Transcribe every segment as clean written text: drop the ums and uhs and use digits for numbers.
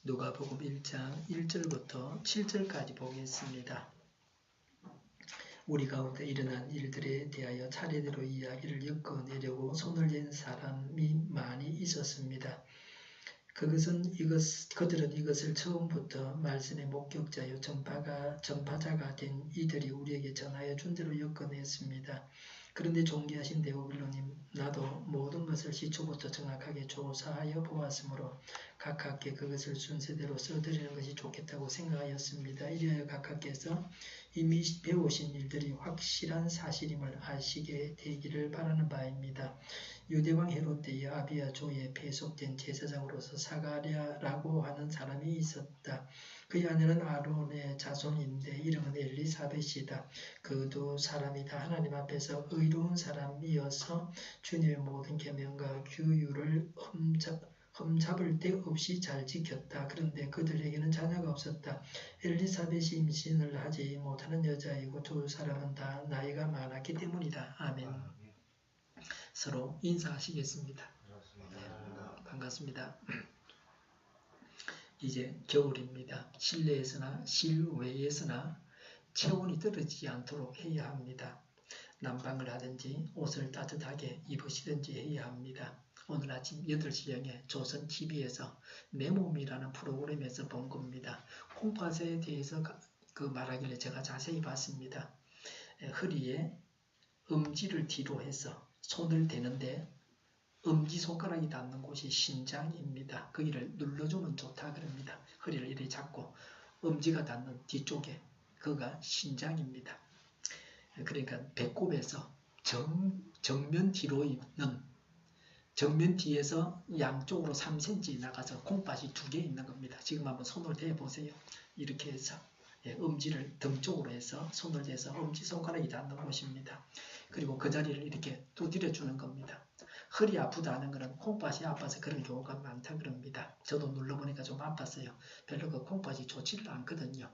누가복음 1장 1절부터 7절까지 보겠습니다. 우리 가운데 일어난 일들에 대하여 차례대로 이야기를 엮어내려고 손을 댄 사람이 많이 있었습니다. 그들은 이것을 처음부터 말씀의 목격자요 전파자가 된 이들이 우리에게 전하여 준 대로 엮어냈습니다. 그런데 존귀하신 데오빌로님, 나도 모든 것을 시초부터 정확하게 조사하여 보았으므로 각하께 그것을 순서대로 써드리는 것이 좋겠다고 생각하였습니다. 이리하여 각하께서 이미 배우신 일들이 확실한 사실임을 아시게 되기를 바라는 바입니다. 유대왕 헤롯 때의 아비야 조에 배속된 제사장으로서 사가랴라고 하는 사람이 있었다. 그의 아내는 아론의 자손인데 이름은 엘리사벳이다. 그 두 사람이 다 하나님 앞에서 의로운 사람이어서 주님의 모든 계명과 규율을 흠잡을 데 없이 잘 지켰다. 그런데 그들에게는 자녀가 없었다. 엘리사벳이 임신을 하지 못하는 여자이고 두 사람은 다 나이가 많았기 때문이다. 아멘. 서로 인사하시겠습니다. 반갑습니다. 이제 겨울입니다. 실내에서나 실외에서나 체온이 떨어지지 않도록 해야 합니다. 난방을 하든지 옷을 따뜻하게 입으시든지 해야 합니다. 오늘 아침 8시경에 조선 TV에서 내 몸이라는 프로그램에서 본 겁니다. 콩팥에 대해서 말하길래 제가 자세히 봤습니다. 허리에 엄지를 뒤로 해서 손을 대는데 엄지손가락이 닿는 곳이 신장입니다. 거기를 눌러주면 좋다 그럽니다. 허리를 이렇게 잡고 엄지가 닿는 뒤쪽에 그가 신장입니다. 그러니까 배꼽에서 정면 뒤로 있는 정면 뒤에서 양쪽으로 3cm 나가서 콩팥이 2개 있는 겁니다. 지금 한번 손을 대보세요. 이렇게 해서 엄지를 등 쪽으로 해서 손을 대서 엄지손가락이 닿는 곳입니다. 그리고 그 자리를 이렇게 두드려주는 겁니다. 허리 아프다 하는 것은 콩팥이 아파서 그런 경우가 많다 그럽니다. 저도 눌러보니까 좀 아팠어요. 별로 그 콩팥이 좋지를 않거든요.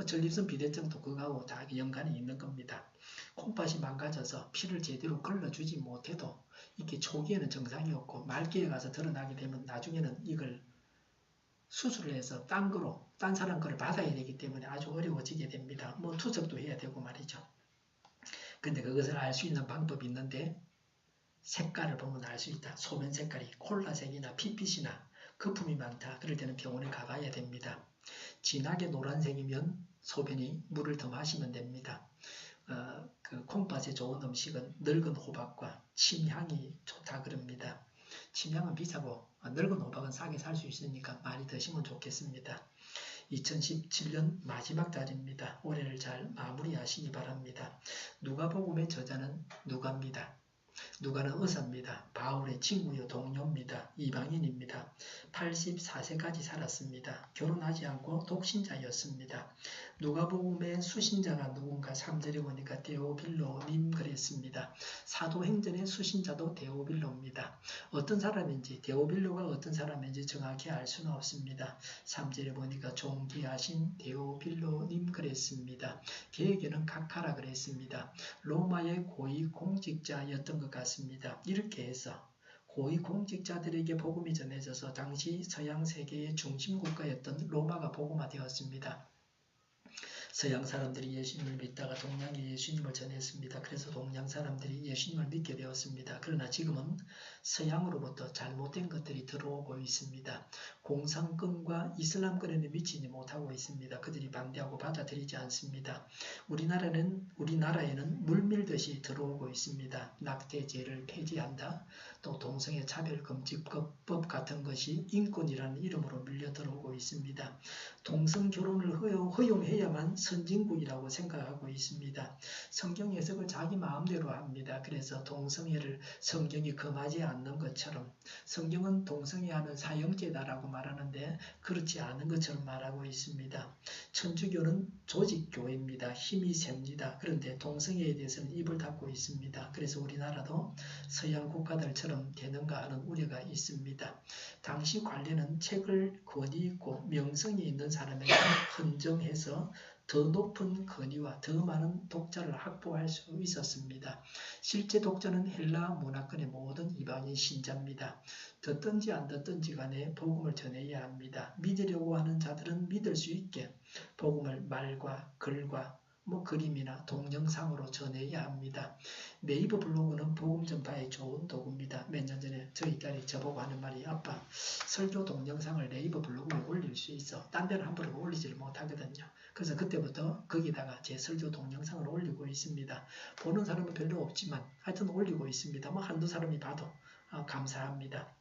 전립선 비대증도 그거하고 다 연관이 있는 겁니다. 콩팥이 망가져서 피를 제대로 걸러주지 못해도 이게 초기에는 정상이 없고 말기에 가서 드러나게 되면 나중에는 이걸 수술을 해서 딴 사람 거를 받아야 되기 때문에 아주 어려워지게 됩니다. 투석도 해야 되고 말이죠. 근데 그것을 알 수 있는 방법이 있는데 색깔을 보면 알 수 있다. 소변 색깔이 콜라색이나 핏빛이나 거품이 많다. 그럴 때는 병원에 가봐야 됩니다. 진하게 노란색이면 소변이 물을 더 마시면 됩니다. 그 콩팥에 좋은 음식은 늙은 호박과 침향이 좋다 그럽니다. 침향은 비싸고 늙은 호박은 싸게 살 수 있으니까 많이 드시면 좋겠습니다. 2017년 마지막 달입니다. 올해를 잘 마무리하시기 바랍니다. 누가복음의 저자는 누가입니다. 누가는 의사입니다. 바울의 친구요 동료입니다. 이방인입니다. 84세까지 살았습니다. 결혼하지 않고 독신자였습니다. 누가복음의 수신자가 누군가 3절에 보니까 데오빌로님 그랬습니다. 사도행전의 수신자도 데오빌로입니다. 어떤 사람인지 데오빌로가 어떤 사람인지 정확히 알 수는 없습니다. 3절에 보니까 존귀하신 데오빌로님 그랬습니다. 개에게는 각하라 그랬습니다. 로마의 고위공직자였던 것 같습니다. 이렇게 해서 고위공직자들에게 복음이 전해져서 당시 서양 세계의 중심국가였던 로마가 복음화되었습니다. 서양 사람들이 예수님을 믿다가 동양에 예수님을 전했습니다. 그래서 동양 사람들이 예수님을 믿게 되었습니다. 그러나 지금은 서양으로부터 잘못된 것들이 들어오고 있습니다. 공산권과 이슬람권에는 미치지 못하고 있습니다. 그들이 반대하고 받아들이지 않습니다. 우리나라에는 물밀듯이 들어오고 있습니다. 낙태죄를 폐지한다. 또 동성애 차별금지법 같은 것이 인권이라는 이름으로 밀려 들어오고 있습니다. 동성결혼을 허용해야만 선진국이라고 생각하고 있습니다. 성경 해석을 자기 마음대로 합니다. 그래서 동성애를 성경이 금하지 않는 것처럼 성경은 동성애하면 사형죄다라고 말하는데 그렇지 않은 것처럼 말하고 있습니다. 천주교는 조직교회입니다. 힘이 셉니다. 그런데 동성애에 대해서는 입을 닫고 있습니다. 그래서 우리나라도 서양 국가들처럼 되는가 하는 우려가 있습니다. 당시 관례는 책을 권위 있고 명성이 있는 사람에게 헌정해서 더 높은 건의와 더 많은 독자를 확보할 수 있었습니다. 실제 독자는 헬라 문화권의 모든 이방인 신자입니다. 듣든지 안 듣든지 간에 복음을 전해야 합니다. 믿으려고 하는 자들은 믿을 수 있게 복음을 말과 글과 그림이나 동영상으로 전해야 합니다. 네이버 블로그는 복음 전파에 좋은 도구입니다. 몇 년 전에 저희 딸이 저보고 하는 말이 아빠 설교 동영상을 네이버 블로그에 올릴 수 있어. 딴 데는 함부로 올리지를 못하거든요. 그래서 그때부터 거기다가 제 설교 동영상을 올리고 있습니다. 보는 사람은 별로 없지만 하여튼 올리고 있습니다. 한두 사람이 봐도 감사합니다.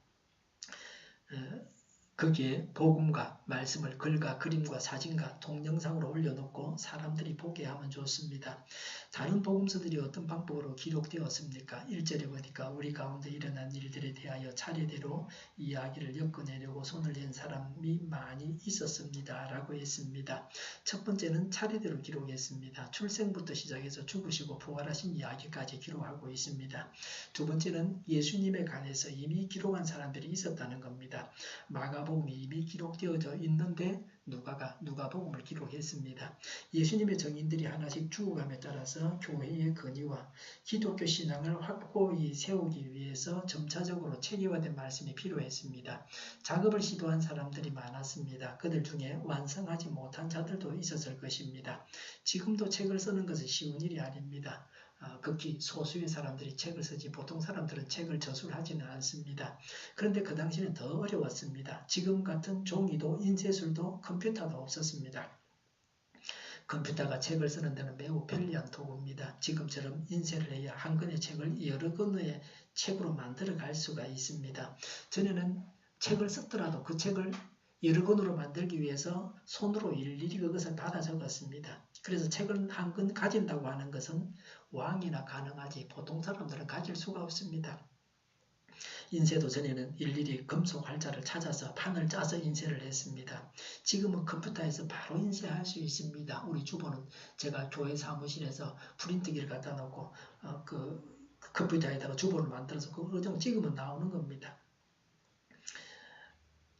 거기에 복음과 말씀을 글과 그림과 사진과 동영상으로 올려놓고 사람들이 보게 하면 좋습니다. 다른 복음서들이 어떤 방법으로 기록되었습니까? 1절에 보니까 우리 가운데 일어난 일들에 대하여 차례대로 이야기를 엮어내려고 손을 낸 사람이 많이 있었습니다. 라고 했습니다. 첫 번째는 차례대로 기록했습니다. 출생부터 시작해서 죽으시고 부활하신 이야기까지 기록하고 있습니다. 두 번째는 예수님에 관해서 이미 기록한 사람들이 있었다는 겁니다. 마가복음이 이미 기록되어져 있는데 누가복음을 기록했습니다. 예수님의 증인들이 하나씩 죽어감에 따라서 교회의 건의와 기독교 신앙을 확고히 세우기 위해서 점차적으로 체계화된 말씀이 필요했습니다. 작업을 시도한 사람들이 많았습니다. 그들 중에 완성하지 못한 자들도 있었을 것입니다. 지금도 책을 쓰는 것은 쉬운 일이 아닙니다. 극히 소수의 사람들이 책을 쓰지 보통 사람들은 책을 저술하지는 않습니다. 그런데 그 당시는 더 어려웠습니다. 지금 같은 종이도 인쇄술도 컴퓨터도 없었습니다. 컴퓨터가 책을 쓰는 데는 매우 편리한 도구입니다. 지금처럼 인쇄를 해야 한 권의 책을 여러 권의 책으로 만들어 갈 수가 있습니다. 전에는 책을 썼더라도 그 책을 여러 권으로 만들기 위해서 손으로 일일이 그것을 받아 적었습니다. 그래서 책을 한 권 가진다고 하는 것은 왕이나 가능하지 보통 사람들은 가질 수가 없습니다. 인쇄도 전에는 일일이 금속 활자를 찾아서 판을 짜서 인쇄를 했습니다. 지금은 컴퓨터에서 바로 인쇄할 수 있습니다. 우리 주보는 제가 교회 사무실에서 프린트기를 갖다 놓고 그 컴퓨터에다가 주보를 만들어서 그걸 좀 찍으면 나오는 겁니다.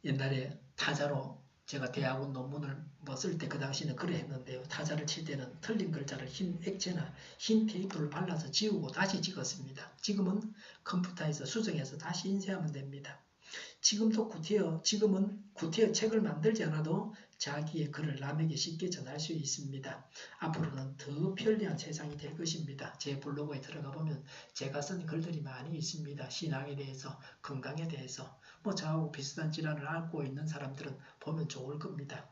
옛날에 타자로 제가 대학원 논문을 쓸 때 그 당시는 그래 했는데요. 타자를 칠 때는 틀린 글자를 흰 액체나 흰 테이프를 발라서 지우고 다시 찍었습니다. 지금은 컴퓨터에서 수정해서 다시 인쇄하면 됩니다. 지금은 구태여 책을 만들지 않아도 자기의 글을 남에게 쉽게 전할 수 있습니다. 앞으로는 더 편리한 세상이 될 것입니다. 제 블로그에 들어가 보면 제가 쓴 글들이 많이 있습니다. 신앙에 대해서, 건강에 대해서, 저하고 비슷한 질환을 앓고 있는 사람들은 보면 좋을 겁니다.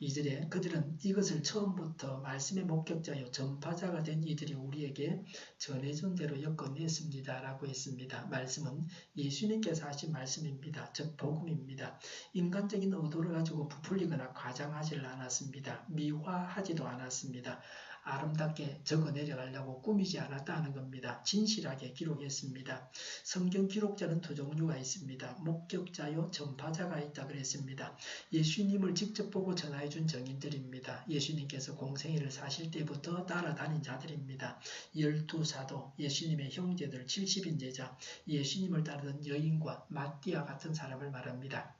2절에 그들은 이것을 처음부터 말씀의 목격자요 전파자가 된 이들이 우리에게 전해준 대로 엮어냈습니다. 라고 했습니다. 말씀은 예수님께서 하신 말씀입니다. 즉 복음입니다. 인간적인 의도를 가지고 부풀리거나 과장하지를 않았습니다. 미화하지도 않았습니다. 아름답게 적어내려가려고 꾸미지 않았다는 겁니다. 진실하게 기록했습니다. 성경 기록자는 두 종류가 있습니다. 목격자요 전파자가 있다 그랬습니다. 예수님을 직접 보고 전해준 증인들입니다. 예수님께서 공생애를 사실 때부터 따라다닌 자들입니다. 12사도, 예수님의 형제들, 70인 제자, 예수님을 따르던 여인과 마띠아 같은 사람을 말합니다.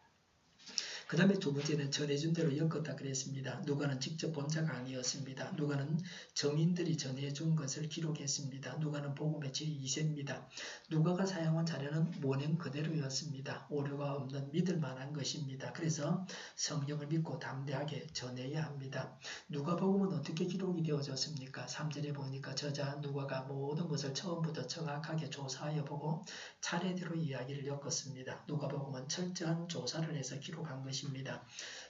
그 다음에 두 번째는 전해준 대로 엮었다 그랬습니다. 누가는 직접 본 자가 아니었습니다. 누가는 증인들이 전해준 것을 기록했습니다. 누가는 복음의 제2세입니다. 누가가 사용한 자료는 원형 그대로였습니다. 오류가 없는 믿을 만한 것입니다. 그래서 성경을 믿고 담대하게 전해야 합니다. 누가복음은 어떻게 기록이 되어졌습니까? 3절에 보니까 저자 누가가 모든 것을 처음부터 정확하게 조사하여 보고 차례대로 이야기를 엮었습니다. 누가복음은 철저한 조사를 해서 기록한 것입니다.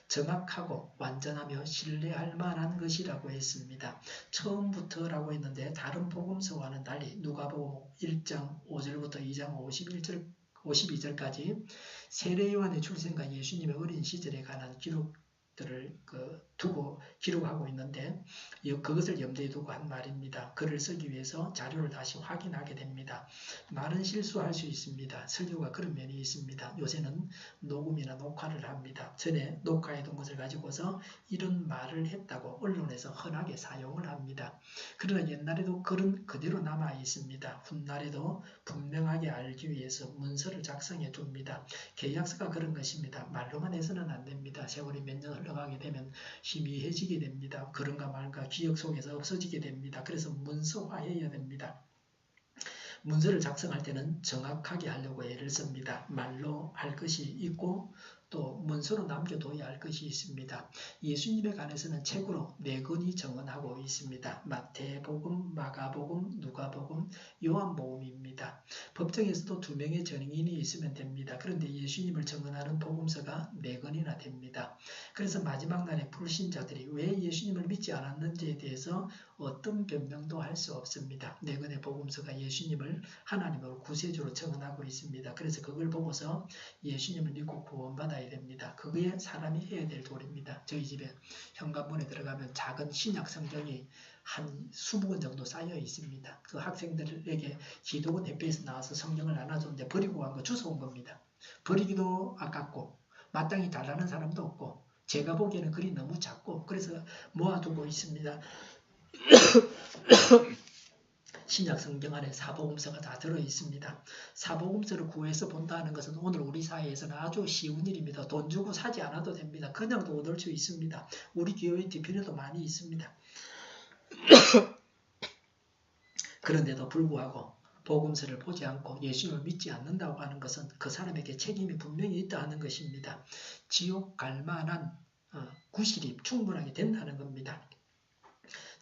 정확하고 완전하며 신뢰할 만한 것이라고 했습니다. 처음부터라고 했는데 다른 복음서와는 달리 누가복음 1장 5절부터 2장 52절까지 세례 요한의 출생과 예수님의 어린 시절에 관한 기록들을 두고 기록하고 있는데 그것을 염두에 두고 한 말입니다. 글을 쓰기 위해서 자료를 다시 확인하게 됩니다. 말은 실수할 수 있습니다. 설교가 그런 면이 있습니다. 요새는 녹음이나 녹화를 합니다. 전에 녹화해둔 것을 가지고서 이런 말을 했다고 언론에서 흔하게 사용을 합니다. 그러나 옛날에도 글은 그대로 남아 있습니다. 훗날에도 분명하게 알기 위해서 문서를 작성해 줍니다. 계약서가 그런 것입니다. 말로만 해서는 안 됩니다. 세월이 몇 년 들어가게 되면 희미해지게 됩니다. 그런가 말까 기억 속에서 없어지게 됩니다. 그래서 문서화해야 됩니다. 문서를 작성할 때는 정확하게 하려고 애를 씁니다. 말로 할 것이 있고 또 문서로 남겨둬야 할 것이 있습니다. 예수님에 관해서는 책으로 4권이 정언하고 있습니다. 마태복음, 마가복음, 누가복음, 요한복음입니다. 법정에서도 2명의 증인이 있으면 됩니다. 그런데 예수님을 정언하는 복음서가 4권이나 됩니다. 그래서 마지막 날에 불신자들이 왜 예수님을 믿지 않았는지에 대해서 어떤 변명도 할 수 없습니다. 4권의 복음서가 예수님을 하나님으로 구세주로 정언하고 있습니다. 그래서 그걸 보고서 예수님을 믿고 구원받아야 됩니다. 그게 사람이 해야 될 도리입니다. 저희 집에 현관문에 들어가면 작은 신약 성경이 한 20권 정도 쌓여 있습니다. 그 학생들에게 기독은 대표에서 나와서 성경을 나눠줬는데 버리고 간 거 주워온 겁니다. 버리기도 아깝고 마땅히 달라는 사람도 없고 제가 보기에는 글이 너무 작고 그래서 모아두고 있습니다. 신약 성경 안에 사복음서가 다 들어있습니다. 사복음서를 구해서 본다는 것은 오늘 우리 사회에서는 아주 쉬운 일입니다. 돈 주고 사지 않아도 됩니다. 그냥도 얻을 수 있습니다. 우리 교회 뒤편에도 많이 있습니다. 그런데도 불구하고 복음서를 보지 않고 예수님을 믿지 않는다고 하는 것은 그 사람에게 책임이 분명히 있다는 것입니다. 지옥 갈 만한 구실이 충분하게 된다는 겁니다.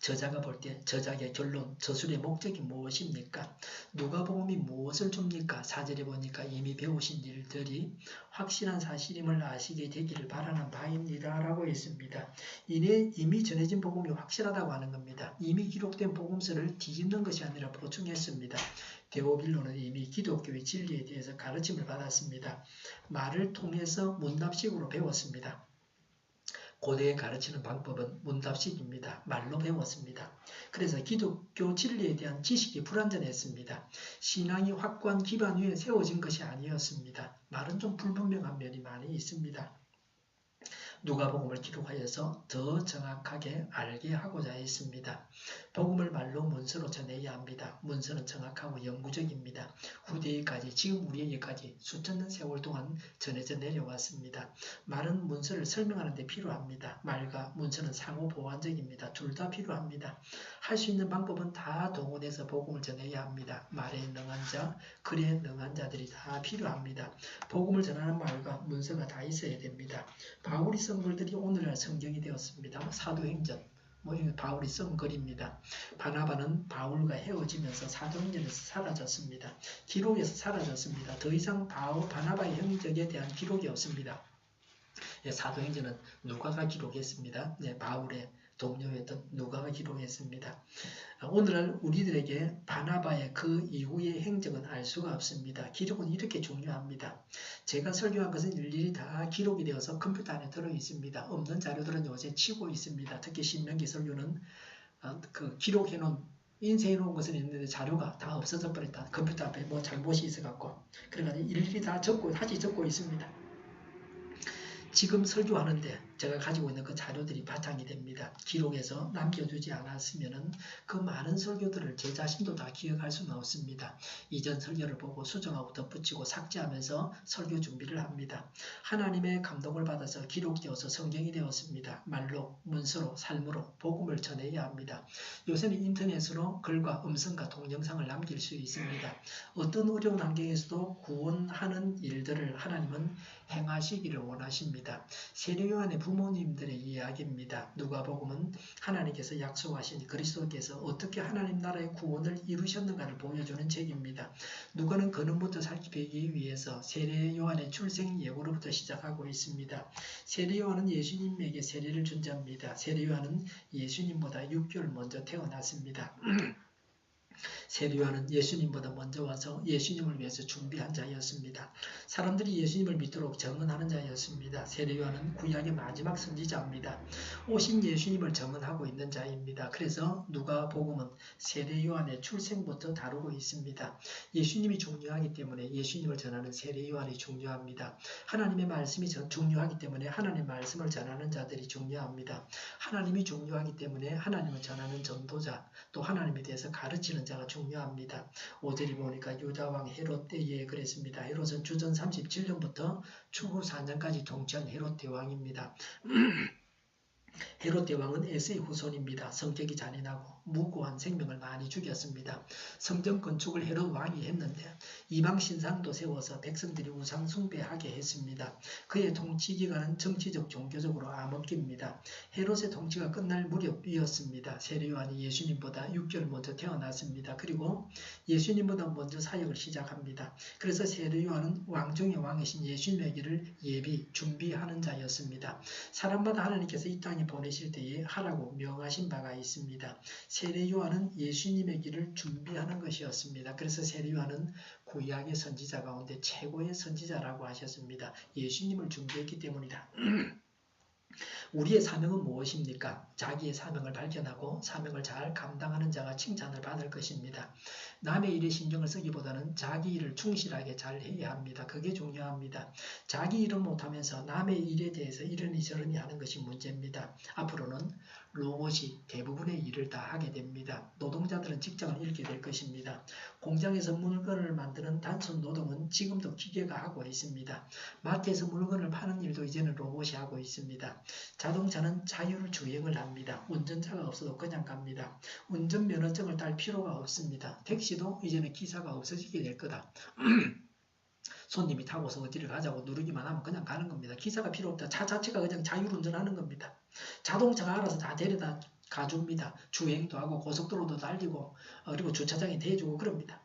저자가 볼 때 저자의 결론, 저술의 목적이 무엇입니까? 누가복음이 무엇을 줍니까? 4절에 보니까 이미 배우신 일들이 확실한 사실임을 아시게 되기를 바라는 바입니다. 라고 했습니다. 이미 전해진 복음이 확실하다고 하는 겁니다. 이미 기록된 복음서를 뒤집는 것이 아니라 보충했습니다. 데오빌로는 이미 기독교의 진리에 대해서 가르침을 받았습니다. 말을 통해서 문답식으로 배웠습니다. 고대에 가르치는 방법은 문답식입니다. 말로 배웠습니다. 그래서 기독교 진리에 대한 지식이 불완전했습니다. 신앙이 확고한 기반 위에 세워진 것이 아니었습니다. 말은 좀 불분명한 면이 많이 있습니다. 누가복음을 기록하여서 더 정확하게 알게 하고자 했습니다. 복음을 말로 문서로 전해야 합니다. 문서는 정확하고 영구적입니다. 후대에까지 지금 우리에게까지 수천 년 세월 동안 전해져 내려왔습니다. 말은 문서를 설명하는 데 필요합니다. 말과 문서는 상호 보완적입니다. 둘 다 필요합니다. 할 수 있는 방법은 다 동원해서 복음을 전해야 합니다. 말에 능한 자, 글에 능한 자들이 다 필요합니다. 복음을 전하는 말과 문서가 다 있어야 됩니다. 바울이 쓴 글들이 오늘날 성경이 되었습니다. 사도행전, 이거 바울이 쓴 글입니다. 바나바는 바울과 헤어지면서 사도행전에서 사라졌습니다. 기록에서 사라졌습니다. 더 이상 바나바의 행적에 대한 기록이 없습니다. 사도행전은 누가가 기록했습니다. 바울의 동료였던 누가가 기록했습니다. 오늘날 우리들에게 바나바의 그 이후의 행적은 알 수가 없습니다. 기록은 이렇게 중요합니다. 제가 설교한 것은 일일이 다 기록이 되어서 컴퓨터 안에 들어있습니다. 없는 자료들은 요새 치고 있습니다. 특히 신명기 설교는 그 기록해놓은 인쇄해놓은 것은 있는데 자료가 다 없어져 버렸다. 컴퓨터 앞에 뭐 잘못이 있어갖고 그래가지고 일일이 다 적고 있습니다. 지금 설교하는데 제가 가지고 있는 그 자료들이 바탕이 됩니다. 기록해서 남겨주지 않았으면 그 많은 설교들을 제 자신도 다 기억할 수는 없습니다. 이전 설교를 보고 수정하고 덧붙이고 삭제하면서 설교 준비를 합니다. 하나님의 감동을 받아서 기록되어서 성경이 되었습니다. 말로, 문서로, 삶으로 복음을 전해야 합니다. 요새는 인터넷으로 글과 음성과 동영상을 남길 수 있습니다. 어떤 어려운 환경에서도 구원하는 일들을 하나님은 행하시기를 원하십니다. 세례요한의 부모님들의 이야기입니다. 누가복음은 하나님께서 약속하신 그리스도께서 어떻게 하나님 나라의 구원을 이루셨는가를 보여주는 책입니다. 누가는 근원부터 살피기 위해서 세례요한의 출생 예고로부터 시작하고 있습니다. 세례요한은 예수님에게 세례를 준 자입니다. 세례요한은 예수님보다 6개월 먼저 태어났습니다. 세례요한은 예수님보다 먼저 와서 예수님을 위해서 준비한 자였습니다. 사람들이 예수님을 믿도록 증언하는 자였습니다. 세례요한은 구약의 마지막 선지자입니다. 오신 예수님을 증언하고 있는 자입니다. 그래서 누가복음은 세례요한의 출생부터 다루고 있습니다. 예수님이 중요하기 때문에 예수님을 전하는 세례요한이 중요합니다. 하나님의 말씀이 중요하기 때문에 하나님의 말씀을 전하는 자들이 중요합니다. 하나님이 중요하기 때문에 하나님을 전하는 전도자, 또 하나님에 대해서 가르치는 자가 중요합니다. 5절이 보니까 유다왕 헤롯 때에 그랬습니다. 헤롯은 주전 37년부터 추후 4년까지 통치한 헤롯 대왕입니다. 헤롯 대왕은 에스의 후손입니다. 성격이 잔인하고 무고한 생명을 많이 죽였습니다. 성전 건축을 헤롯 왕이 했는데 이방 신상도 세워서 백성들이 우상 숭배하게 했습니다. 그의 통치 기간은 정치적 종교적으로 암흑기입니다. 헤롯의 통치가 끝날 무렵이었습니다. 세례 요한이 예수님보다 6개월 먼저 태어났습니다. 그리고 예수님보다 먼저 사역을 시작합니다. 그래서 세례 요한은 왕 중의 왕이신 예수님의 길을 준비하는 자였습니다. 사람마다 하나님께서 이 땅에 보내실 때에 하라고 명하신 바가 있습니다. 세례 요한은 예수님의 길을 준비하는 것이었습니다. 그래서 세례 요한은 구약의 선지자 가운데 최고의 선지자라고 하셨습니다. 예수님을 준비했기 때문이다. 우리의 사명은 무엇입니까? 자기의 사명을 발견하고 사명을 잘 감당하는 자가 칭찬을 받을 것입니다. 남의 일에 신경을 쓰기보다는 자기 일을 충실하게 잘 해야 합니다. 그게 중요합니다. 자기 일은 못하면서 남의 일에 대해서 이러니 저러니 하는 것이 문제입니다. 앞으로는 로봇이 대부분의 일을 다 하게 됩니다. 노동자들은 직장을 잃게 될 것입니다. 공장에서 물건을 만드는 단순 노동은 지금도 기계가 하고 있습니다. 마트에서 물건을 파는 일도 이제는 로봇이 하고 있습니다. 자동차는 자율주행을 합니다. 운전자가 없어도 그냥 갑니다. 운전면허증을 딸 필요가 없습니다. 택시도 이제는 기사가 없어지게 될 거다. 손님이 타고서 어디를 가자고 누르기만 하면 그냥 가는 겁니다. 기사가 필요 없다. 차 자체가 그냥 자율운전하는 겁니다. 자동차가 알아서 다 데려다 가줍니다. 주행도 하고 고속도로도 달리고 그리고 주차장에 대주고 그럽니다.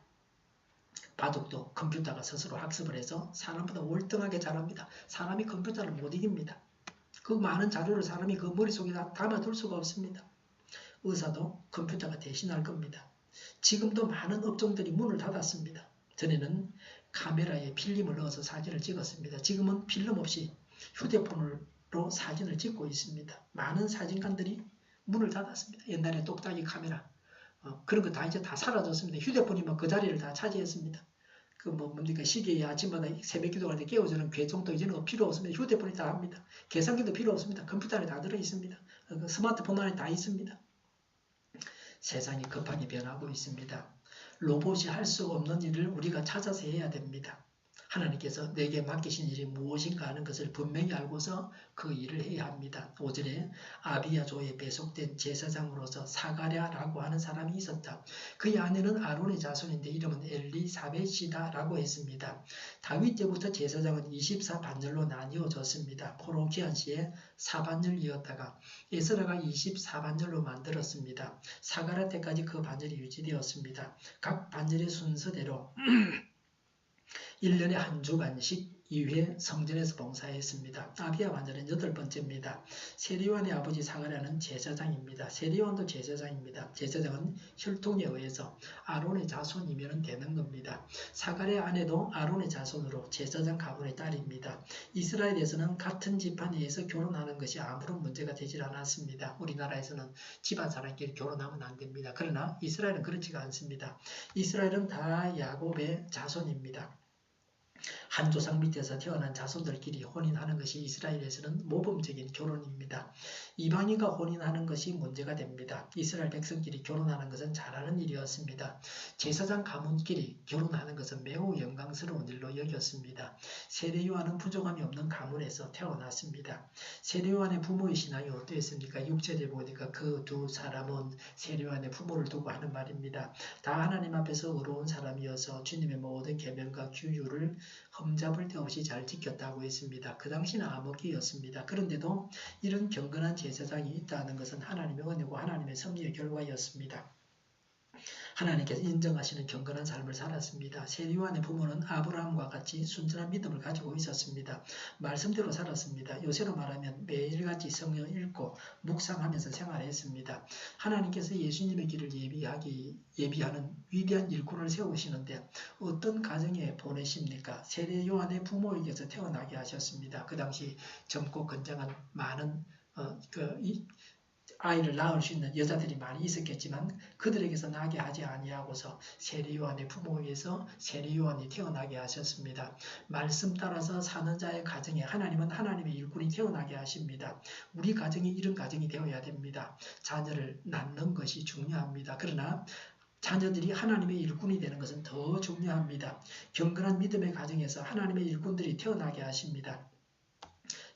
바둑도 컴퓨터가 스스로 학습을 해서 사람보다 월등하게 잘합니다. 사람이 컴퓨터를 못 이깁니다. 그 많은 자료를 사람이 그 머릿속에 담아둘 수가 없습니다. 의사도 컴퓨터가 대신할 겁니다. 지금도 많은 업종들이 문을 닫았습니다. 전에는 카메라에 필름을 넣어서 사진을 찍었습니다. 지금은 필름 없이 휴대폰으로 사진을 찍고 있습니다. 많은 사진관들이 문을 닫았습니다. 옛날에 똑딱이 카메라 그런 거 다 이제 다 사라졌습니다. 휴대폰이 막 그 자리를 다 차지했습니다. 그 뭡니까 시계에 아침마다 새벽 기도할 때 깨워주는 괴종도 이제는 필요 없습니다. 휴대폰이 다 합니다. 계산기도 필요 없습니다. 컴퓨터 안에 다 들어 있습니다. 스마트폰 안에 다 있습니다. 세상이 급하게 변하고 있습니다. 로봇이 할 수 없는 일을 우리가 찾아서 해야 됩니다. 하나님께서 내게 맡기신 일이 무엇인가 하는 것을 분명히 알고서 그 일을 해야 합니다. 오전에 아비야조에 배속된 제사장으로서 사가랴라고 하는 사람이 있었다. 그의 아내는 아론의 자손인데 이름은 엘리사벳이다 라고 했습니다. 다윗 때부터 제사장은 24반절로 나뉘어졌습니다. 포로기한시에 4반절이었다가 에스라가 24반절로 만들었습니다. 사가랴 때까지 그 반절이 유지되었습니다. 각 반절의 순서대로 1년에 한 주간씩 2회 성전에서 봉사했습니다. 아비야 반절은 8번째입니다. 세리요한의 아버지 사가랴는 제사장입니다. 세리요한도 제사장입니다. 제사장은 혈통에 의해서 아론의 자손이면 되는 겁니다. 사가랴 아내도 아론의 자손으로 제사장 가문의 딸입니다. 이스라엘에서는 같은 집안 내에서 결혼하는 것이 아무런 문제가 되질 않았습니다. 우리나라에서는 집안 사람끼리 결혼하면 안 됩니다. 그러나 이스라엘은 그렇지가 않습니다. 이스라엘은 다 야곱의 자손입니다. 한 조상 밑에서 태어난 자손들끼리 혼인하는 것이 이스라엘에서는 모범적인 결혼입니다. 이방인과 혼인하는 것이 문제가 됩니다. 이스라엘 백성끼리 결혼하는 것은 잘하는 일이었습니다. 제사장 가문끼리 결혼하는 것은 매우 영광스러운 일로 여겼습니다. 세례 요한은 부족함이 없는 가문에서 태어났습니다. 세례 요한의 부모의 신앙이 어떠했습니까? 6절에 보니까 그 두 사람은 세례 요한의 부모를 두고 하는 말입니다. 다 하나님 앞에서 의로운 사람이어서 주님의 모든 계명과 규율을 흠잡을 데 없이 잘 지켰다고 했습니다. 그 당시는 암흑기였습니다. 그런데도 이런 경건한 제사장이 있다는 것은 하나님의 은혜고 하나님의 섭리의 결과였습니다. 하나님께서 인정하시는 경건한 삶을 살았습니다. 세례 요한의 부모는 아브라함과 같이 순전한 믿음을 가지고 있었습니다. 말씀대로 살았습니다. 요새로 말하면 매일같이 성경을 읽고 묵상하면서 생활했습니다. 하나님께서 예수님의 길을 예비하는 위대한 일꾼을 세우시는데 어떤 가정에 보내십니까? 세례 요한의 부모에게서 태어나게 하셨습니다. 그 당시 젊고 건장한 많은 아이를 낳을 수 있는 여자들이 많이 있었겠지만 그들에게서 나게 하지 아니하고서 세례 요한의 부모에게서 세례 요한이 태어나게 하셨습니다. 말씀 따라서 사는 자의 가정에 하나님은 하나님의 일꾼이 태어나게 하십니다. 우리 가정이 이런 가정이 되어야 됩니다. 자녀를 낳는 것이 중요합니다. 그러나 자녀들이 하나님의 일꾼이 되는 것은 더 중요합니다. 경건한 믿음의 가정에서 하나님의 일꾼들이 태어나게 하십니다.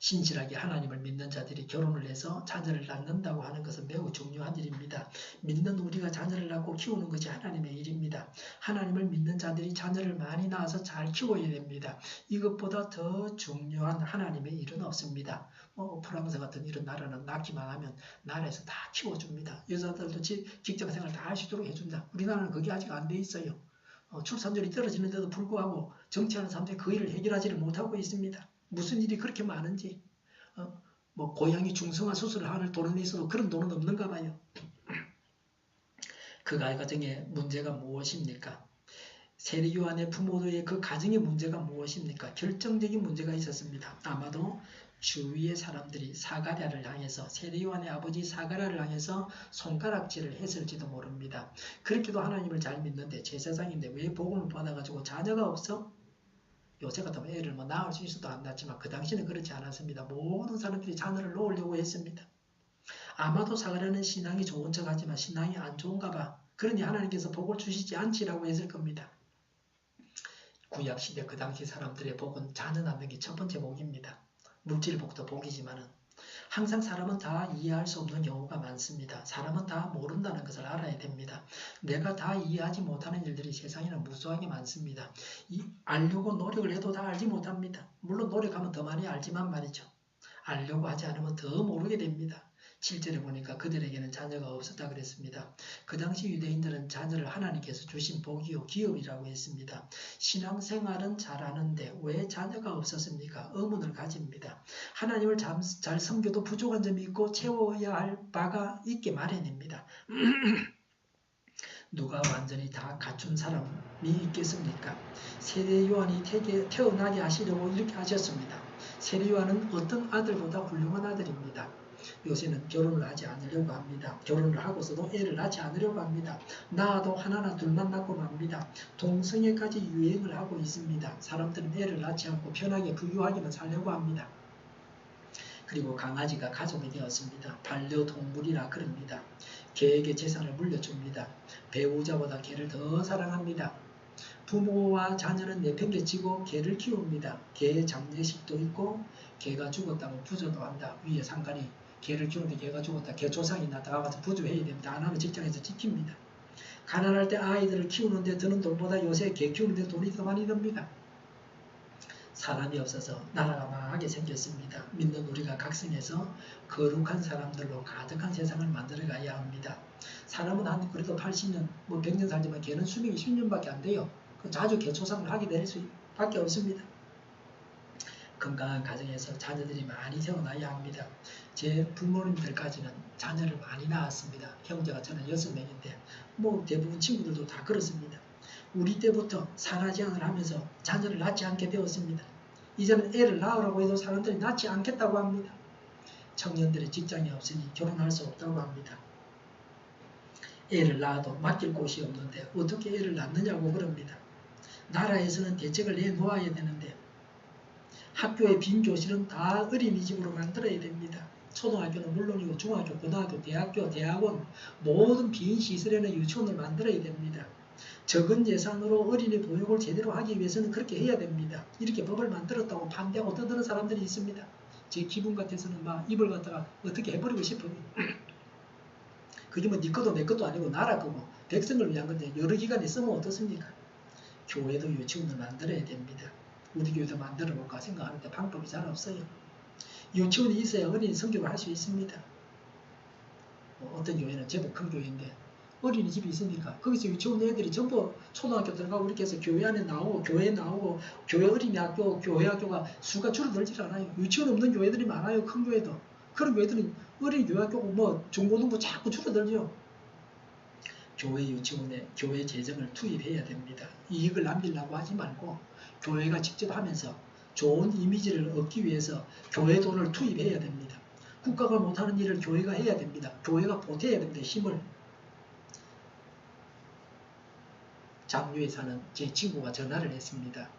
신실하게 하나님을 믿는 자들이 결혼을 해서 자녀를 낳는다고 하는 것은 매우 중요한 일입니다. 믿는 우리가 자녀를 낳고 키우는 것이 하나님의 일입니다. 하나님을 믿는 자들이 자녀를 많이 낳아서 잘 키워야 됩니다. 이것보다 더 중요한 하나님의 일은 없습니다. 프랑스 같은 이런 나라는 낳기만 하면 나라에서 다 키워줍니다. 여자들도 직장생활 다 할 수 있도록 해준다. 우리나라는 그게 아직 안 돼 있어요. 출산율이 떨어지는데도 불구하고 정치하는 사람들이 그 일을 해결하지를 못하고 있습니다. 무슨 일이 그렇게 많은지. 고양이 중성화 수술을 하는 돈은 있어도 그런 돈은 없는가 봐요. 그 가정의 문제가 무엇입니까? 세례요한의 부모들의 그 가정의 문제가 무엇입니까? 결정적인 문제가 있었습니다. 아마도 주위의 사람들이 사가랴를 향해서 세례요한의 아버지 사가랴를 향해서 손가락질을 했을지도 모릅니다. 그렇게도 하나님을 잘 믿는데 제사장인데 왜 복음을 받아가지고 자녀가 없어? 요새 같으면 애를 낳을 수 있어도 안 낳지만 그 당시는 그렇지 않았습니다. 모든 사람들이 자녀를 놓으려고 했습니다. 아마도 사가랴는 신앙이 좋은 척하지만 신앙이 안 좋은가 봐. 그러니 하나님께서 복을 주시지 않지라고 했을 겁니다. 구약시대 그 당시 사람들의 복은 자녀 낳는 게 첫 번째 복입니다. 물질복도 복이지만은 항상 사람은 다 이해할 수 없는 경우가 많습니다. 사람은 다 모른다는 것을 알아야 됩니다. 내가 다 이해하지 못하는 일들이 세상에는 무수하게 많습니다. 알려고 노력을 해도 다 알지 못합니다. 물론 노력하면 더 많이 알지만 말이죠. 알려고 하지 않으면 더 모르게 됩니다. 7절에 보니까 그들에게는 자녀가 없었다 그랬습니다. 그 당시 유대인들은 자녀를 하나님께서 주신 복이요 기업이라고 했습니다. 신앙생활은 잘하는데 왜 자녀가 없었습니까? 의문을 가집니다. 하나님을 잘 섬겨도 부족한 점이 있고 채워야 할 바가 있게 마련입니다. 누가 완전히 다 갖춘 사람이 있겠습니까? 세례요한이 태어나게 하시려고 이렇게 하셨습니다. 세례요한은 어떤 아들보다 훌륭한 아들입니다. 요새는 결혼을 하지 않으려고 합니다. 결혼을 하고서도 애를 낳지 않으려고 합니다. 낳아도 하나나 둘만 낳고 맙니다. 동성애까지 유행을 하고 있습니다. 사람들은 애를 낳지 않고 편하게 부유하게만 살려고 합니다. 그리고 강아지가 가족이 되었습니다. 반려동물이라 그럽니다. 개에게 재산을 물려줍니다. 배우자보다 개를 더 사랑합니다. 부모와 자녀는 내팽개치고 개를 키웁니다. 개의 장례식도 있고 개가 죽었다고 부조도 한다. 위에 상관이 개를 키우는데 개가 죽었다. 개 조상이 나타나서 부조해야 됩니다. 안 하면 직장에서 지킵니다. 가난할 때 아이들을 키우는데 드는 돈보다 요새 개 키우는데 돈이 더 많이 듭니다. 사람이 없어서 나라가 망하게 생겼습니다. 믿는 우리가 각성해서 거룩한 사람들로 가득한 세상을 만들어가야 합니다. 사람은 한 그래도 80년, 100년 살지만 개는 수명이 10년밖에 안 돼요. 자주 개초상을 하게 될 수밖에 없습니다. 건강한 가정에서 자녀들이 많이 태어나야 합니다. 제 부모님들까지는 자녀를 많이 낳았습니다. 형제가 저는 6명인데 대부분 친구들도 다 그렇습니다. 우리 때부터 산하제한을 하면서 자녀를 낳지 않게 되었습니다. 이제는 애를 낳으라고 해도 사람들이 낳지 않겠다고 합니다. 청년들이 직장이 없으니 결혼할 수 없다고 합니다. 애를 낳아도 맡길 곳이 없는데 어떻게 애를 낳느냐고 그럽니다. 나라에서는 대책을 내놓아야 되는데 학교의 빈 교실은 다 어린이집으로 만들어야 됩니다. 초등학교는 물론이고 중학교, 고등학교, 대학교, 대학원 모든 빈 시설에는 유치원을 만들어야 됩니다. 적은 예산으로 어린이 보육을 제대로 하기 위해서는 그렇게 해야 됩니다. 이렇게 법을 만들었다고 반대하고 떠드는 사람들이 있습니다. 제 기분 같아서는 막 입을 갖다가 어떻게 해버리고 싶어요. 그게 네 것도 내 것도 아니고 나라 거고 백성을 위한 건데 여러 기관에 쓰면 어떻습니까? 교회도 유치원을 만들어야 됩니다. 우리 교회도 만들어 볼까 생각하는데 방법이 잘 없어요. 유치원이 있어야 어린이 성교를 할 수 있습니다. 어떤 교회는 제법 큰 교회인데 어린이집이 있으니까 거기서 유치원 애들이 전부 초등학교 들어가고 이렇게 해서 교회 안에 나오고 교회에 나오고 교회 어린이학교, 교회 학교가 수가 줄어들질 않아요. 유치원 없는 교회들이 많아요. 큰 교회도. 그런 교회들은 어린이 교회학교고 중고등부 자꾸 줄어들죠. 교회 유치원에 교회 재정을 투입해야 됩니다. 이익을 남기려고 하지 말고 교회가 직접 하면서 좋은 이미지를 얻기 위해서 교회 돈을 투입해야 됩니다. 국가가 못하는 일을 교회가 해야 됩니다. 교회가 보태야 됩니다. 힘을. 장류에 사는 제 친구가 전화를 했습니다.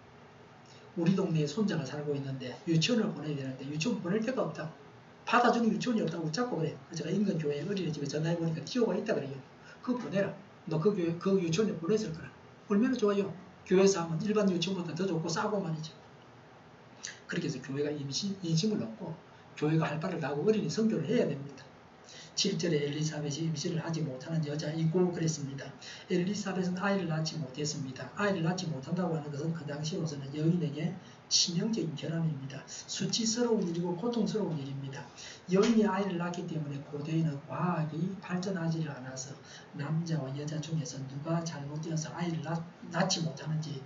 우리 동네에 손자가 살고 있는데 유치원을 보내야 되는데 유치원 보낼 데가 없다. 받아주는 유치원이 없다고 붙잡고 그래. 그래서 제가 인근 교회 어린이집에 전화해보니까 티오가 있다 그래요. 그거 보내라. 너 그 유치원에 보냈을 거라. 얼마나 좋아요. 교회에서 하면 일반 유치원보다 더 좋고 싸고 말이죠. 그렇게 해서 교회가 인심을 얻고 교회가 할 바를 하고 어린이 선교를 해야 됩니다. 7절에 엘리사벳이 임신을 하지 못하는 여자이고 그랬습니다. 엘리사벳은 아이를 낳지 못했습니다. 아이를 낳지 못한다고 하는 것은 그 당시로서는 여인에게 치명적인 결함입니다. 수치스러운 일이고 고통스러운 일입니다. 여인이 아이를 낳기 때문에 고대에는 과학이 발전하지 않아서 남자와 여자 중에서 누가 잘못되어서 아이를 낳지 못하는지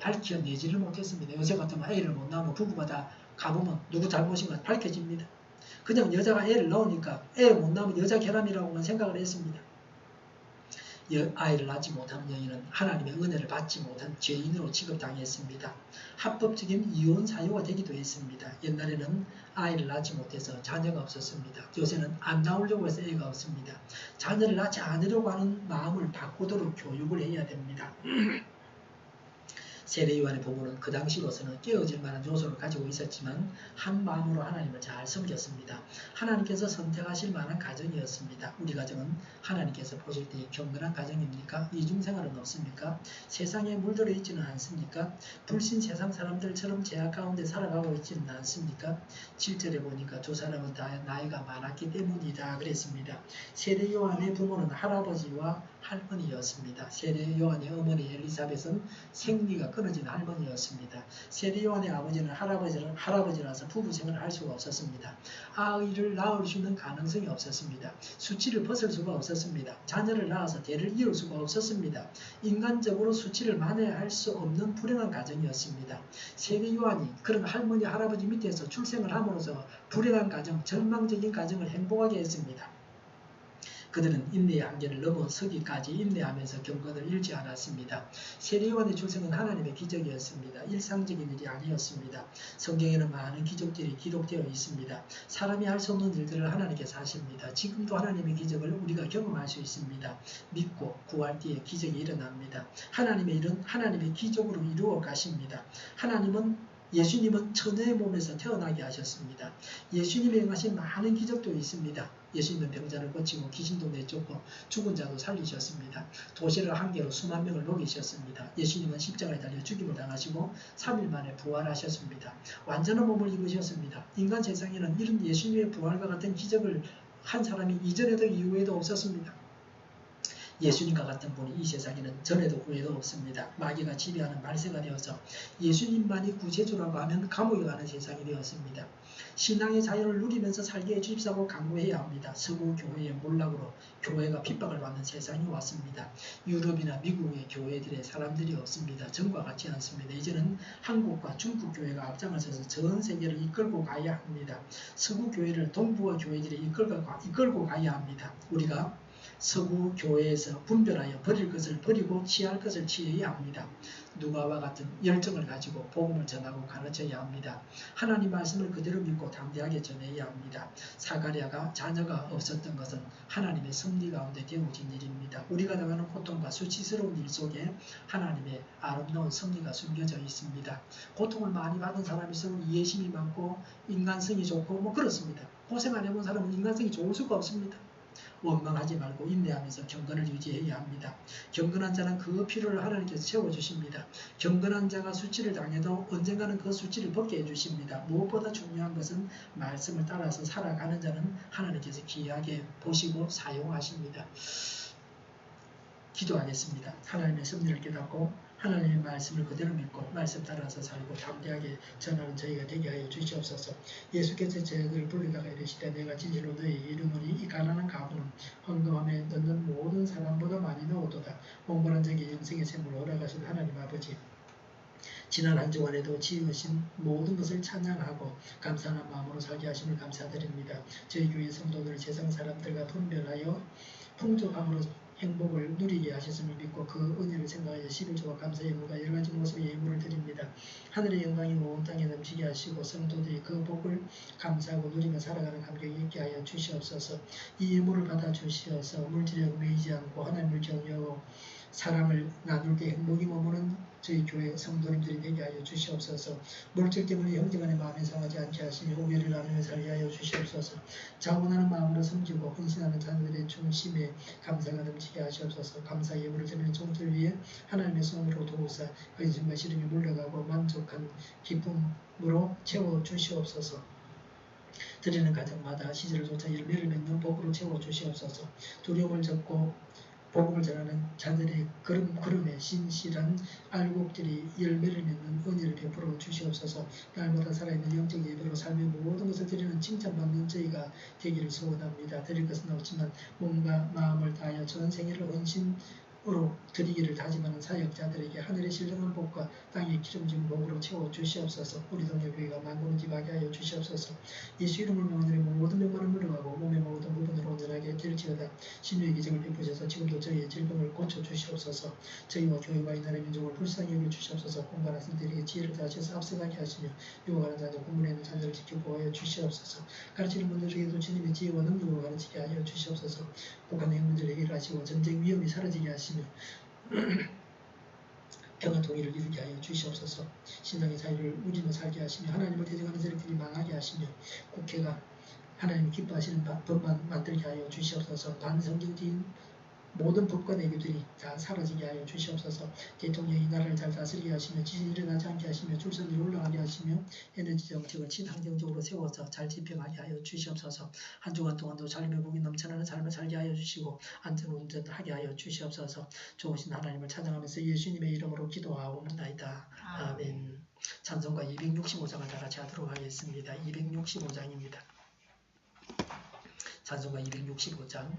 밝혀내지를 못했습니다. 요새 같으면 애를 못 낳으면 부부가 다 가보면 누구 잘못인가 밝혀집니다. 그냥 여자가 애를 낳으니까 애를 못 낳으면 여자 결함이라고만 생각을 했습니다. 아이를 낳지 못하는 여인은 하나님의 은혜를 받지 못한 죄인으로 취급당했습니다. 합법적인 이혼 사유가 되기도 했습니다. 옛날에는 아이를 낳지 못해서 자녀가 없었습니다. 요새는 안 낳으려고 해서 애가 없습니다. 자녀를 낳지 않으려고 하는 마음을 바꾸도록 교육을 해야 됩니다. 세례 요한의 부모는 그 당시로서는 깨어질 만한 요소를 가지고 있었지만 한 마음으로 하나님을 잘 섬겼습니다. 하나님께서 선택하실 만한 가정이었습니다. 우리 가정은 하나님께서 보실 때 경건한 가정입니까? 이중생활은 없습니까? 세상에 물들어 있지는 않습니까? 불신 세상 사람들처럼 죄악 가운데 살아가고 있지는 않습니까? 7절에 보니까 두 사람은 다 나이가 많았기 때문이다 그랬습니다. 세례 요한의 부모는 할아버지와 할머니였습니다. 세례 요한의 어머니 엘리사벳은 생리가 끊어진 할머니였습니다. 세례 요한의 아버지는 할아버지라서 부부 생활을 할 수가 없었습니다. 아이를 낳을 수 있는 가능성이 없었습니다. 수치를 벗을 수가 없었습니다. 자녀를 낳아서 대를 이을 수가 없었습니다. 인간적으로 수치를 만회할 수 없는 불행한 가정이었습니다. 세례 요한이 그런 할머니 할아버지 밑에서 출생을 함으로써 불행한 가정, 절망적인 가정을 행복하게 했습니다. 그들은 인내의 한계를 넘어서기까지 인내하면서 경건을 잃지 않았습니다. 세례 요한의 출생은 하나님의 기적이었습니다. 일상적인 일이 아니었습니다. 성경에는 많은 기적들이 기록되어 있습니다. 사람이 할 수 없는 일들을 하나님께서 하십니다. 지금도 하나님의 기적을 우리가 경험할 수 있습니다. 믿고 구할 때에 기적이 일어납니다. 하나님의 일은 하나님의 기적으로 이루어 가십니다. 예수님은 처녀의 몸에서 태어나게 하셨습니다. 예수님이 행하신 많은 기적도 있습니다. 예수님은 병자를 고치고 귀신도 내쫓고 죽은 자도 살리셨습니다. 도시를 한 개로 수만 명을 먹이셨습니다. 예수님은 십자가에 달려 죽임을 당하시고 3일 만에 부활하셨습니다. 완전한 몸을 입으셨습니다. 인간 세상에는 이런 예수님의 부활과 같은 기적을 한 사람이 이전에도 이후에도 없었습니다. 예수님과 같은 분이 이 세상에는 전에도 후에도 없습니다. 마귀가 지배하는 말세가 되어서 예수님만이 구세주라고 하면 감옥에 가는 세상이 되었습니다. 신앙의 자유를 누리면서 살게 해주십사고 강구해야 합니다. 서구 교회의 몰락으로 교회가 핍박을 받는 세상이 왔습니다. 유럽이나 미국의 교회들의 사람들이 없습니다. 전과 같지 않습니다. 이제는 한국과 중국 교회가 앞장을 서서 전 세계를 이끌고 가야 합니다. 서구 교회를 동북아 교회들이 이끌고 가야 합니다. 우리가 서구 교회에서 분별하여 버릴 것을 버리고 취할 것을 취해야 합니다. 누가와 같은 열정을 가지고 복음을 전하고 가르쳐야 합니다. 하나님 말씀을 그대로 믿고 담대하게 전해야 합니다. 사가랴가 자녀가 없었던 것은 하나님의 섭리 가운데 되어진 일입니다. 우리가 당하는 고통과 수치스러운 일 속에 하나님의 아름다운 섭리가 숨겨져 있습니다. 고통을 많이 받은 사람일수록 이해심이 많고 인간성이 좋고 그렇습니다. 고생 안 해본 사람은 인간성이 좋을 수가 없습니다. 원망하지 말고 인내하면서 경건을 유지해야 합니다. 경건한 자는 그 필요를 하나님께서 채워주십니다. 경건한 자가 수치를 당해도 언젠가는 그 수치를 벗게 해주십니다. 무엇보다 중요한 것은 말씀을 따라서 살아가는 자는 하나님께서 귀하게 보시고 사용하십니다. 기도하겠습니다. 하나님의 섭리를 깨닫고 하나님의 말씀을 그대로 믿고 말씀 따라서 살고 담대하게 전하는 저희가 되게 하여 주시옵소서. 예수께서 저희를 불리다가 이르시되 내가 진실로 너희에게 이르노니 이 가난한 가부는 헌금함에 넣는 모든 사람보다 많이 넣어도다. 봉헌한 자에게 영생의 샘을 허락하신 하나님 아버지, 지난 한 주간에도 지으신 모든 것을 찬양하고 감사하는 마음으로 살게 하심을 감사드립니다. 저희 교회 성도들 세상 사람들과 분별하여 풍족함으로 행복을 누리게 하셨음을 믿고 그 은혜를 생각하여 11조와 감사 예물과 여러가지 모습의 예물을 드립니다. 하늘의 영광이 온 땅에 넘치게 하시고 성도들이 그 복을 감사하고 누리며 살아가는 감격이 있게 하여 주시옵소서. 이 예물을 받아 주시어서 물질에 매이지 않고 하나님을 경외하고 사랑을 나눌 때 행복이 머무는 저희 교회 성도님들이 되게 하여 주시옵소서. 물질 때문에 형제간의 마음이 상하지 않게 하시며 오별을 나누며 살게 하여 주시옵소서. 자원하는 마음으로 섬기고 헌신하는 자녀들의 중심에 감사가 넘치게 하시옵소서. 감사 예물을 드리는 종들 위해 하나님의 손으로 도우사 근심과 시름이 물러가고 만족한 기쁨으로 채워 주시옵소서. 드리는 가정마다 시절을 쫓아 열매를 맺는 복으로 채워 주시옵소서. 두려움을 접고 복음을 전하는 자들의 걸음에 신실한 알곡들이 열매를 맺는 은혜를 베풀어 주시옵소서. 날마다 살아있는 영적 예배로 삶의 모든 것을 드리는 칭찬받는 저희가 되기를 소원합니다. 드릴 것은 없지만 몸과 마음을 다하여 전 생애를 헌신으로 드리기를 다짐하는 사역자들에게 하늘의 신령한 복과 땅의 기름진 복으로 채워 주시옵소서. 우리 동네 교회가 만군을 지하게 하여 주시옵소서. 예수 이름을 명하노니 모든 병만은 물러가고 몸의 모든 부분으로 온전하게 될지어다. 신유의 기적을 베푸셔서 지금도 저희의 질병을 고쳐주시옵소서. 저희와 교회와 이 나라의 민족을 불쌍히 여겨주시옵소서. 공부하는 선생들에게 지혜를 다하셔서 앞서가게 하시며 유혹하는 자녀 공문에 있는 자녀를 지켜 보호하여 주시옵소서. 가르치는 분들에게도 주님의 지혜와 능력으로 가르치게 하여 주시옵소서. 북한 행문들에게 일하시고 전쟁 위험이 사라지게 하시며 평화 통일을 이루게 하여 주시옵소서. 신앙의 자유를 누리며 살게 하시며 하나님을 대적하는 세력들이 망하게 하시며 국회가 하나님 기뻐하시는 법만 만들게 하여 주시옵소서. 반성경주의 모든 법과 내교들이 다 사라지게 하여 주시옵소서. 대통령이 나라를 잘 다스리게 하시며 지진이 일어나지 않게 하시며 출산율이 올라가게 하시며 에너지 정책을 친환경적으로 세워서 잘 집행하게 하여 주시옵소서. 한 주간 동안도 삶의 복이 넘쳐나는 삶을 살게 하여 주시고 안전운전하게 하여 주시옵소서. 좋으신 하나님을 찬양하면서 예수님의 이름으로 기도하옵나이다. 아멘. 찬송가 265장을 다 같이 하도록 하겠습니다. 265장입니다. 찬송가 265장